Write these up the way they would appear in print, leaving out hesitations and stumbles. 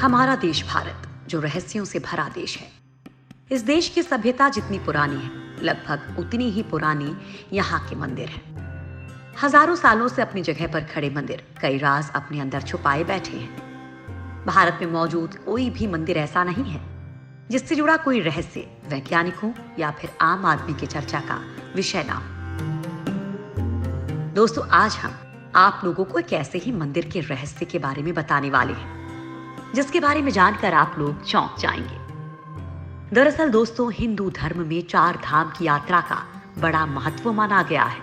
हमारा देश भारत जो रहस्यों से भरा देश है। इस देश की सभ्यता जितनी पुरानी है, लगभग उतनी ही पुरानी यहाँ के मंदिर हैं। हजारों सालों से अपनी जगह पर खड़े मंदिर कई राज अपने अंदर छुपाए बैठे हैं। भारत में मौजूद कोई भी मंदिर ऐसा नहीं है जिससे जुड़ा कोई रहस्य वैज्ञानिकों या फिर आम आदमी की चर्चा का विषय ना हो। दोस्तों, आज हम आप लोगों को एक ऐसे ही मंदिर के रहस्य के बारे में बताने वाले हैं जिसके बारे में जानकर आप लोग चौंक जाएंगे। दरअसल दोस्तों, हिंदू धर्म में 4 धाम की यात्रा का बड़ा महत्व माना गया है।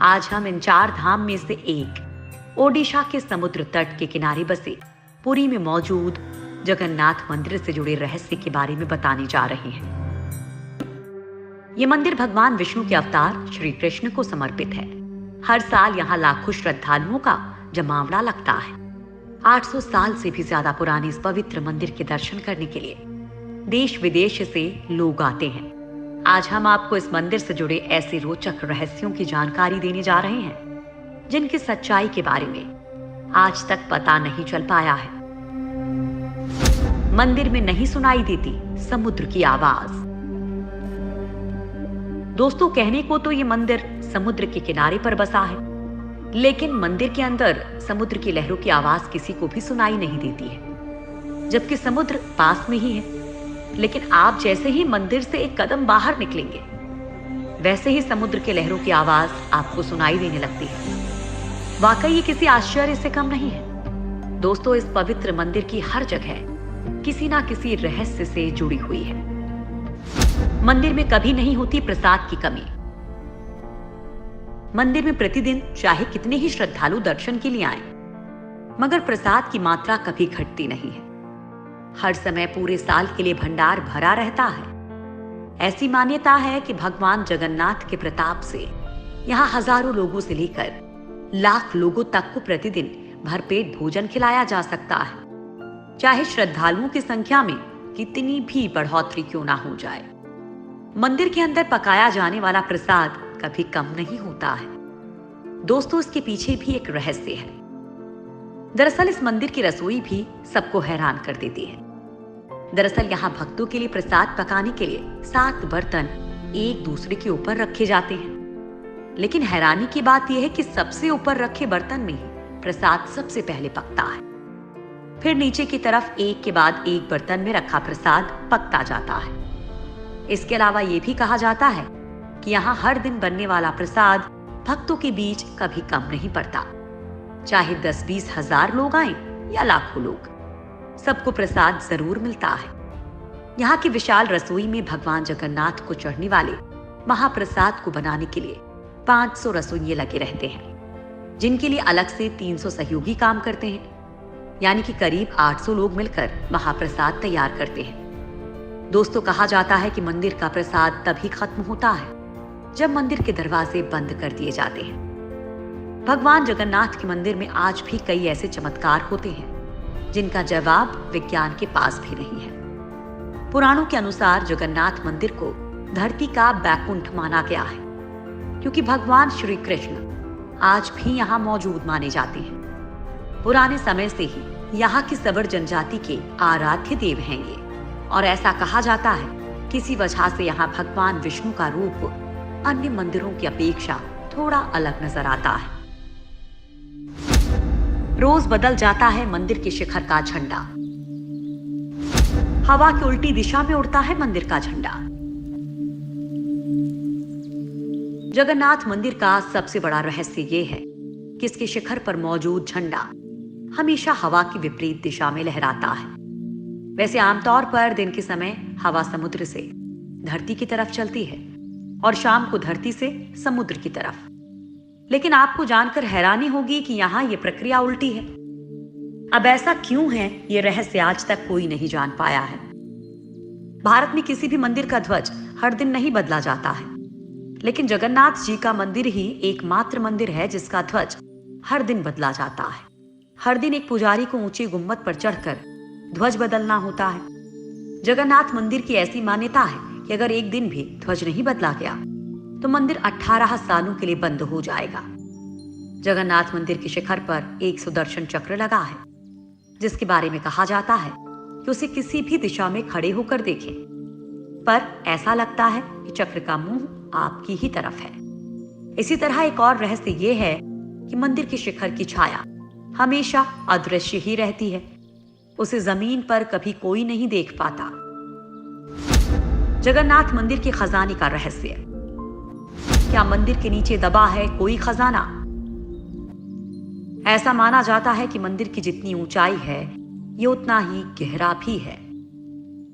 आज हम इन 4 धाम में से एक ओडिशा के समुद्र तट के किनारे बसे पुरी में मौजूद जगन्नाथ मंदिर से जुड़े रहस्य के बारे में बताने जा रहे हैं। ये मंदिर भगवान विष्णु के अवतार श्री कृष्ण को समर्पित है। हर साल यहाँ लाखों श्रद्धालुओं का जमावड़ा लगता है। 800 साल से भी ज्यादा पुराने इस पवित्र मंदिर के दर्शन करने के लिए देश विदेश से लोग आते हैं। आज हम आपको इस मंदिर से जुड़े ऐसे रोचक रहस्यों की जानकारी देने जा रहे हैं जिनकी सच्चाई के बारे में आज तक पता नहीं चल पाया है। मंदिर में नहीं सुनाई देती समुद्र की आवाज। दोस्तों, कहने को तो ये मंदिर समुद्र के किनारे पर बसा है, लेकिन मंदिर के अंदर समुद्र की लहरों की आवाज किसी को भी सुनाई नहीं देती है, जबकि समुद्र पास में ही है। लेकिन आप जैसे ही मंदिर से एक कदम बाहर निकलेंगे, वैसे ही समुद्र के लहरों की आवाज आपको सुनाई देने लगती है। वाकई ये किसी आश्चर्य से कम नहीं है। दोस्तों, इस पवित्र मंदिर की हर जगह किसी ना किसी रहस्य से जुड़ी हुई है। मंदिर में कभी नहीं होती प्रसाद की कमी। मंदिर में प्रतिदिन चाहे कितने ही श्रद्धालु दर्शन के लिए आए, मगर प्रसाद की मात्रा कभी घटती नहीं है। हर समय पूरे साल के लिए भंडार भरा रहता है। ऐसी मान्यता है कि भगवान जगन्नाथ के प्रताप से यहाँ हजारों लोगों से लेकर लाख लोगों तक को प्रतिदिन भरपेट भोजन खिलाया जा सकता है, चाहे श्रद्धालुओं की संख्या में कितनी भी बढ़ोतरी क्यों ना हो जाए। मंदिर के अंदर पकाया जाने वाला प्रसाद कभी कम नहीं होता है। दोस्तों, इसके पीछे भी एक रहस्य है। दरअसल इस मंदिर की रसोई भी सबको हैरान कर देती है। दरअसल यहाँ भक्तों के लिए प्रसाद पकाने के लिए 7 बर्तन एक दूसरे के ऊपर रखे जाते हैं, लेकिन हैरानी की बात यह है कि सबसे ऊपर रखे बर्तन में ही प्रसाद सबसे पहले पकता है। फिर नीचे की तरफ एक के बाद एक बर्तन में रखा प्रसाद पकता जाता है। इसके अलावा यह भी कहा जाता है कि यहाँ हर दिन बनने वाला प्रसाद भक्तों के बीच कभी कम नहीं पड़ता। चाहे 10-20 हजार लोग आए या लाखों लोग, सबको प्रसाद जरूर मिलता है। यहाँ की विशाल रसोई में भगवान जगन्नाथ को चढ़ने वाले महाप्रसाद को बनाने के लिए 500 रसोइये लगे रहते हैं, जिनके लिए अलग से 300 सहयोगी काम करते हैं। यानी कि करीब 800 लोग मिलकर महाप्रसाद तैयार करते हैं। दोस्तों, कहा जाता है कि मंदिर का प्रसाद तभी खत्म होता है जब मंदिर के दरवाजे बंद कर दिए जाते हैं। भगवान जगन्नाथ के मंदिर में आज भी कई ऐसे चमत्कार होते हैं जिनका जवाब विज्ञान के पास भी नहीं है। पुराणों के अनुसार जगन्नाथ मंदिर को धरती का बैकुंठ माना गया है, क्योंकि भगवान श्री कृष्ण आज भी यहाँ मौजूद माने जाते हैं। पुराने समय से ही यहाँ की सवर जनजाति के आराध्य देव हैं ये, और ऐसा कहा जाता है किसी वजह से यहाँ भगवान विष्णु का रूप अन्य मंदिरों की अपेक्षा थोड़ा अलग नजर आता है। रोज बदल जाता है मंदिर के शिखर का झंडा। हवा की उल्टी दिशा में उड़ता है मंदिर का झंडा। जगन्नाथ मंदिर का सबसे बड़ा रहस्य ये है कि इसके शिखर पर मौजूद झंडा हमेशा हवा की विपरीत दिशा में लहराता है। वैसे आमतौर पर दिन के समय हवा समुद्र से धरती की तरफ चलती है और शाम को धरती से समुद्र की तरफ, लेकिन आपको जानकर हैरानी होगी कि यहाँ ये प्रक्रिया उल्टी है। अब ऐसा क्यों है, ये रहस्य आज तक कोई नहीं जान पाया है। भारत में किसी भी मंदिर का ध्वज हर दिन नहीं बदला जाता है, लेकिन जगन्नाथ जी का मंदिर ही एकमात्र मंदिर है जिसका ध्वज हर दिन बदला जाता है। हर दिन एक पुजारी को ऊंची गुम्बद पर चढ़कर ध्वज बदलना होता है। जगन्नाथ मंदिर की ऐसी मान्यता है कि अगर एक दिन भी ध्वज नहीं बदला गया तो मंदिर 18 सालों के लिए बंद हो जाएगा। जगन्नाथ मंदिर के शिखर पर एक सुदर्शन चक्र लगा है, जिसके बारे में कहा जाता है कि उसे किसी भी दिशा में खड़े होकर देखें, पर ऐसा लगता है कि चक्र का मुंह आपकी ही तरफ है। इसी तरह एक और रहस्य यह है कि मंदिर के शिखर की छाया हमेशा अदृश्य ही रहती है। उसे जमीन पर कभी कोई नहीं देख पाता। जगन्नाथ मंदिर के खजाने का रहस्य। क्या मंदिर के नीचे दबा है कोई खजाना? ऐसा माना जाता है कि मंदिर की जितनी ऊंचाई है, ये उतना ही गहरा भी है।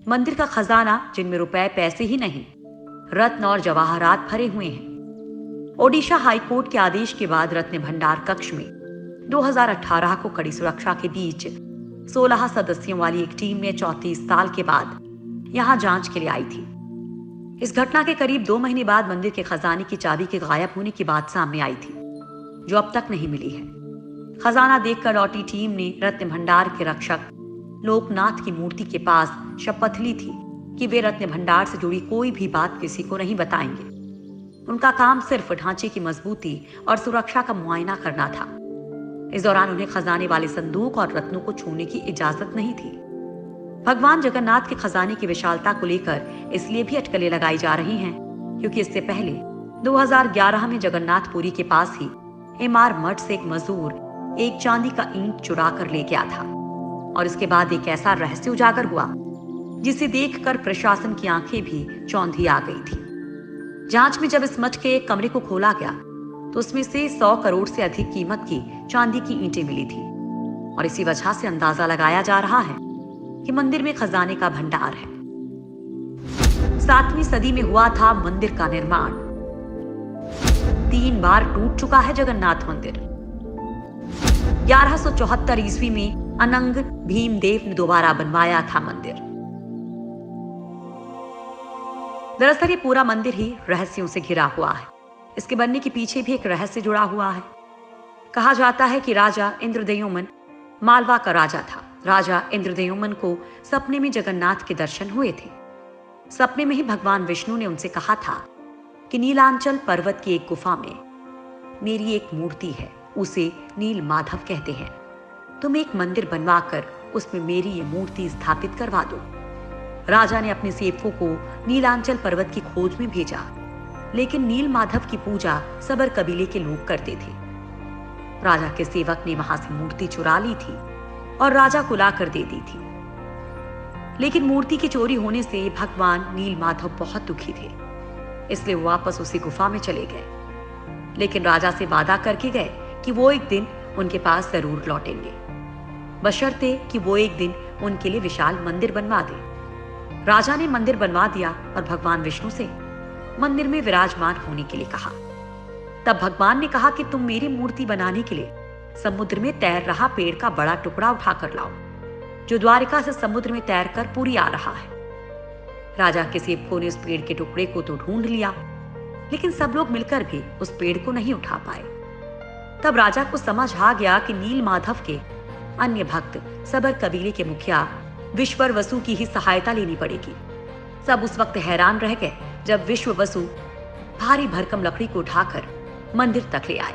मंदिर का खजाना, जिनमें रुपए पैसे ही नहीं, रत्न और जवाहरात भरे हुए हैं। ओडिशा हाईकोर्ट के आदेश के बाद रत्न भंडार कक्ष में 2018 को कड़ी सुरक्षा के बीच 16 सदस्यों वाली एक टीम ने 34 साल के बाद यहां जांच के लिए आई थी। इस घटना के करीब 2 महीने बाद मंदिर के खजाने की चाबी के गायब होने की बात सामने आई थी, जो अब तक नहीं मिली है। खजाना देखकर लौटी टीम ने रत्न भंडार के रक्षक लोकनाथ की मूर्ति के पास शपथ ली थी कि वे रत्न भंडार से जुड़ी कोई भी बात किसी को नहीं बताएंगे। उनका काम सिर्फ ढांचे की मजबूती और सुरक्षा का मुआयना करना था। इस दौरान उन्हें खजाने वाले संदूक और रत्नों को छूने की इजाजत नहीं थी। भगवान जगन्नाथ के खजाने की विशालता को लेकर इसलिए भी अटकलें लगाई जा रही हैं क्योंकि इससे पहले 2011 में जगन्नाथपुरी के पास ही एमआर मठ से एक मजदूर एक चांदी का ईंट चुरा कर ले गया था, और इसके बाद एक ऐसा रहस्य उजागर हुआ जिसे देखकर प्रशासन की आंखें भी चौंधी आ गई थी। जांच में जब इस मठ के एक कमरे को खोला गया तो उसमें से 100 करोड़ से अधिक कीमत की चांदी की ईंटें मिली थी, और इसी वजह से अंदाजा लगाया जा रहा है कि मंदिर में खजाने का भंडार है। 7वीं सदी में हुआ था मंदिर का निर्माण। 3 बार टूट चुका है जगन्नाथ मंदिर। 1174 ईस्वी में अनंग भीमदेव ने दोबारा बनवाया था मंदिर। दरअसल ये पूरा मंदिर ही रहस्यों से घिरा हुआ है। इसके बनने के पीछे भी एक रहस्य जुड़ा हुआ है। कहा जाता है कि राजा इंद्रद्युम्न मालवा का राजा था। राजा इंद्रद्युम्न को सपने में जगन्नाथ के दर्शन हुए थे। सपने में ही भगवान विष्णु ने उनसे कहा था कि नीलांचल पर्वत की एक गुफा में मेरी एक मूर्ति है, उसे नील माधव कहते हैं। तुम एक मंदिर बनवाकर उसमें मेरी ये मूर्ति स्थापित करवा दो। राजा ने अपने सेवकों को नीलांचल पर्वत की खोज में भेजा, लेकिन नील माधव की पूजा सबर कबीले के लोग करते थे। राजा के सेवक ने वहां से मूर्ति चुरा ली थी और राजा को लाकर दे दी थी। लेकिन मूर्ति की चोरी होने से भगवान नील माधव बहुत दुखी थे, इसलिए वो वापस उसी गुफा में चले गए। लेकिन राजा से वादा करके गए कि वो एक दिन उनके पास जरूर लौटेंगे, बशर्ते कि वो एक दिन उनके लिए विशाल मंदिर बनवा दे। राजा ने मंदिर बनवा दिया और भगवान विष्णु से मंदिर में विराजमान होने के लिए कहा। तब भगवान ने कहा कि तुम मेरी मूर्ति बनाने के लिए समुद्र में तैर रहा पेड़ का बड़ा टुकड़ा उठाकर लाओ, जो द्वारिका से समुद्र में तैरकर पुरी आ रहा है। राजा के सेवकों ने उस पेड़ के टुकड़े को तो ढूंढ लिया, लेकिन सब लोग मिलकर भी उस पेड़ को नहीं उठा पाए। तब राजा को समझ आ गया कि नील माधव के अन्य भक्त सबर कबीले के मुखिया विश्वर वसु की ही सहायता लेनी पड़ेगी। सब उस वक्त हैरान रह गए जब विश्व वसु भारी भरकम लकड़ी को उठाकर मंदिर तक ले आए।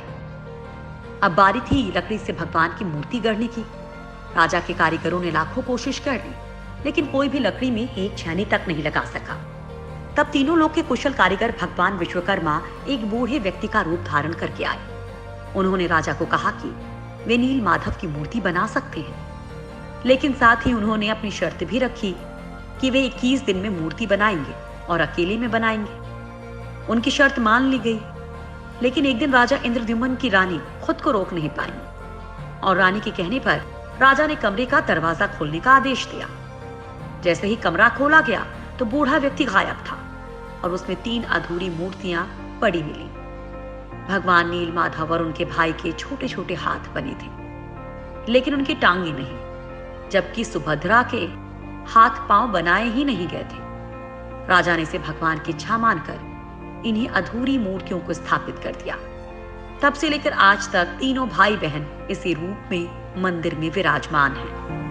अब बारी थी लकड़ी से भगवान की मूर्ति गढ़ने की। राजा के कारीगरों ने लाखों कोशिश कर ली, लेकिन कोई भी लकड़ी में एक छेनी तक नहीं लगा सका। तब तीनों लोग के कुशल कारीगर भगवान विश्वकर्मा एक बूढ़े व्यक्ति का रूप धारण करके आए। उन्होंने राजा को कहा कि वे नील माधव की मूर्ति बना सकते हैं, लेकिन साथ ही उन्होंने अपनी शर्त भी रखी कि वे 21 दिन में मूर्ति बनाएंगे और अकेले में बनाएंगे। उनकी शर्त मान ली गई, लेकिन एक दिन राजा इंद्रद्युम्न की रानी खुद को रोक नहीं पाई और रानी के कहने पर राजा ने कमरे का दरवाजा खोलने का आदेश दिया। जैसे ही कमरा खोला गया तो बूढ़ा व्यक्ति गायब था और उसमें 3 अधूरी मूर्तियां पड़ी मिली। भगवान नील माधव और उनके भाई के छोटे छोटे हाथ बने थे, लेकिन उनकी टांगे नहीं, जबकि सुभद्रा के हाथ पांव बनाए ही नहीं गए थे। राजा ने इसे भगवान की इच्छा मानकर इन्हीं अधूरी मूर्तियों को स्थापित कर दिया। तब से लेकर आज तक तीनों भाई बहन इसी रूप में मंदिर में विराजमान हैं।